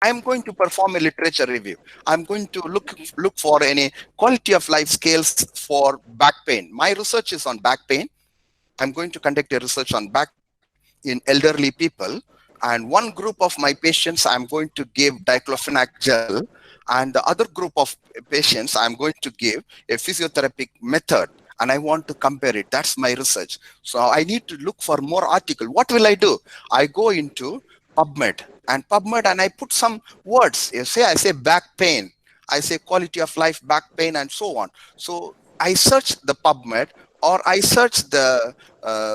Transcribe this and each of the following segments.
I'm going to perform a literature review. I'm going to look for any quality of life scales for back pain. My research is on back pain. I'm going to conduct a research on back pain in elderly people. And one group of my patients, I'm going to give diclofenac gel. And the other group of patients, I'm going to give a physiotherapeutic method. And I want to compare it. That's my research. So I need to look for more article. What will I do? I go into PubMed and I put some words. I say back pain. I say quality of life, back pain, and so on. So I search the PubMed or I search the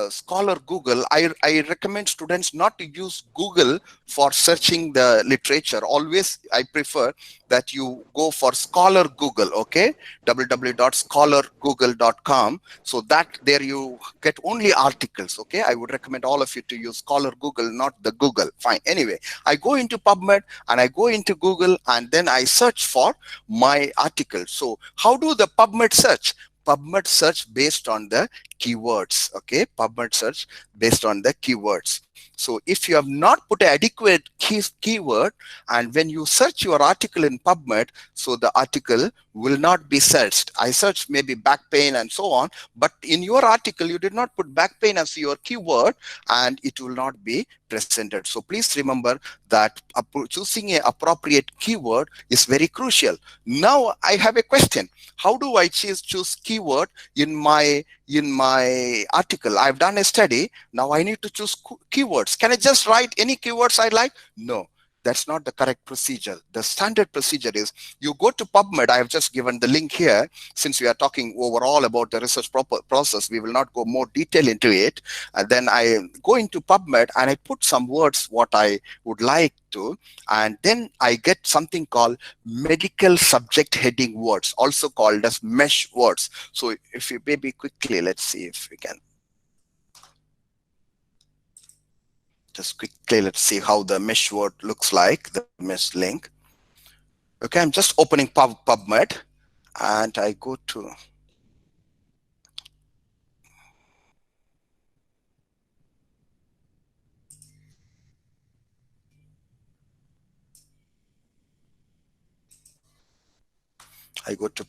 Scholar Google. I recommend students not to use Google for searching the literature. Always, I prefer that you go for Scholar Google, okay? www.scholargoogle.com. So that there you get only articles, okay? I would recommend all of you to use Scholar Google, not the Google. Fine. Anyway, I go into PubMed and I go into Google and then I search for my article. So how do the PubMed search? PubMed search based on the keywords, okay? PubMed search based on the keywords. So if you have not put an adequate keyword, and when you search your article in PubMed, so the article will not be searched. I searched maybe back pain and so on, but in your article, you did not put back pain as your keyword and it will not be presented. So please remember that choosing an appropriate keyword is very crucial. Now I have a question. How do I choose keyword in my article? I've done a study. Now I need to choose keywords. Can I just write any keywords I like? No, that's not the correct procedure. The standard procedure is you go to PubMed. I have just given the link here. Since we are talking overall about the research process, we will not go more detail into it. And then I go into PubMed and I put some words what I would like to, and then I get something called medical subject heading words, also called as mesh words. So if you maybe quickly, let's see if we can. Just quickly, let's see how the mesh word looks like, the mesh link. Okay, I'm just opening PubMed and I go to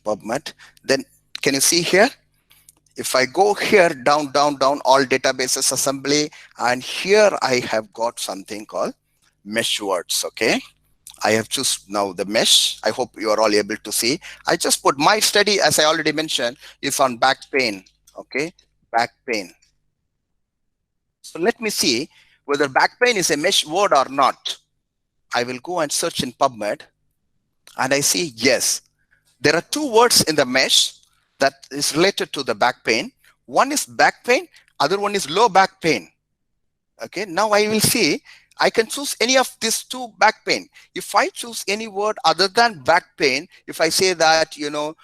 PubMed. Then can you see here? If I go here down, all databases assembly, and here I have got something called mesh words. Okay, I have chosen now the mesh. I hope you are all able to see. I just put my study, as I already mentioned, is on back pain. Okay, back pain. So let me see whether back pain is a mesh word or not. I will go and search in PubMed and I see yes. There are two words in the mesh that is related to the back pain. One is back pain, other one is low back pain. Okay, now I will see I can choose any of these two back pain. If I choose any word other than back pain, if I say that, you know,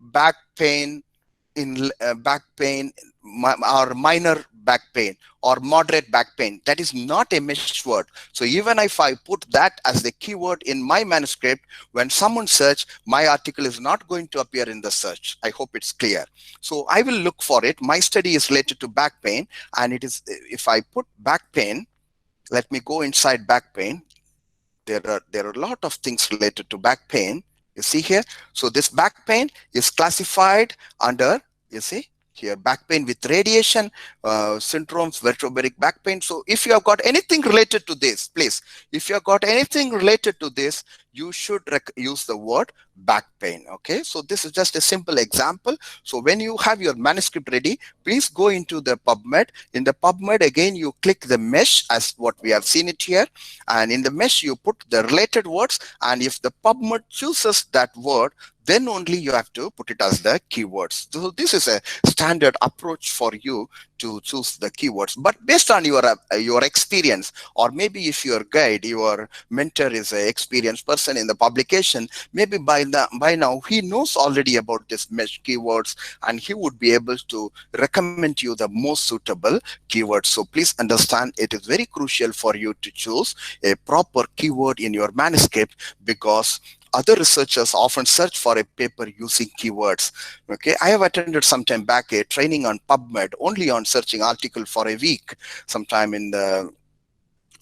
back pain in back pain or minor back pain or moderate back pain, that is not a mesh word. So even if I put that as the keyword in my manuscript, when someone search, my article is not going to appear in the search. I hope it's clear. So I will look for it. My study is related to back pain, and it is, if I put back pain, let me go inside back pain. There are a lot of things related to back pain. You see here. So this back pain is classified under, you see here, back pain with radiation syndromes, vertebrobaric back pain. So if you have got anything related to this, please, if you have got anything related to this, you should use the word back pain. Okay, so this is just a simple example. So when you have your manuscript ready, please go into the PubMed. In the PubMed, again, you click the mesh as what we have seen it here. And in the mesh, you put the related words. And if the PubMed chooses that word, then only you have to put it as the keywords. So this is a standard approach for you to choose the keywords. But based on your experience, or maybe if your guide, your mentor is an experienced person in the publication, maybe by now he knows already about this mesh keywords, and he would be able to recommend you the most suitable keywords. So please understand, it is very crucial for you to choose a proper keyword in your manuscript, because other researchers often search for a paper using keywords. Okay, I have attended some time back a training on PubMed only on searching article for a week, sometime in the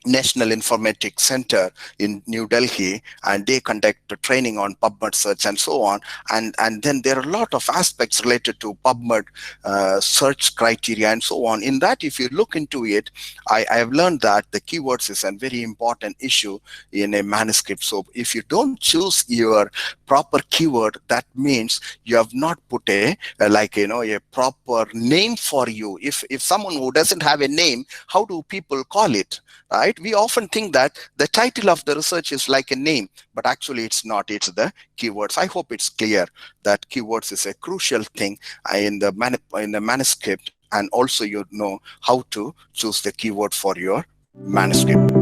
National Informatics Center in New Delhi, and they conduct a training on PubMed search and so on. And then there are a lot of aspects related to PubMed search criteria and so on. In that, if you look into it, I have learned that the keywords is a very important issue in a manuscript. So if you don't choose your proper keyword, that means you have not put a proper name for you. If someone who doesn't have a name, how do people call it? Right? We often think that the title of the research is like a name, but actually it's not. It's the keywords. I hope it's clear that keywords is a crucial thing in the manuscript, and also you know how to choose the keyword for your manuscript.